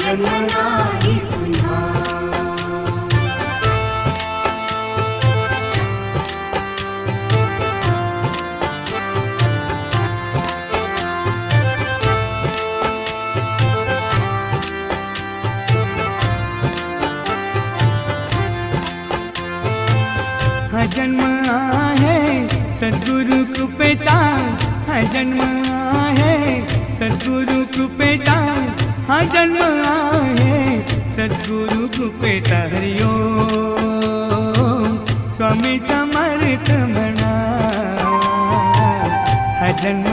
जन्म नाही पुन्हा। हा जन्म आहे सद्गुरु कृपेचा, हा जन्म आहे सद्गुरु कृपेचा, हा जन्म आहे सद्गुरु कृपेचा। हरि ओम स्वामी समर्थ म्हणा, हा जन्म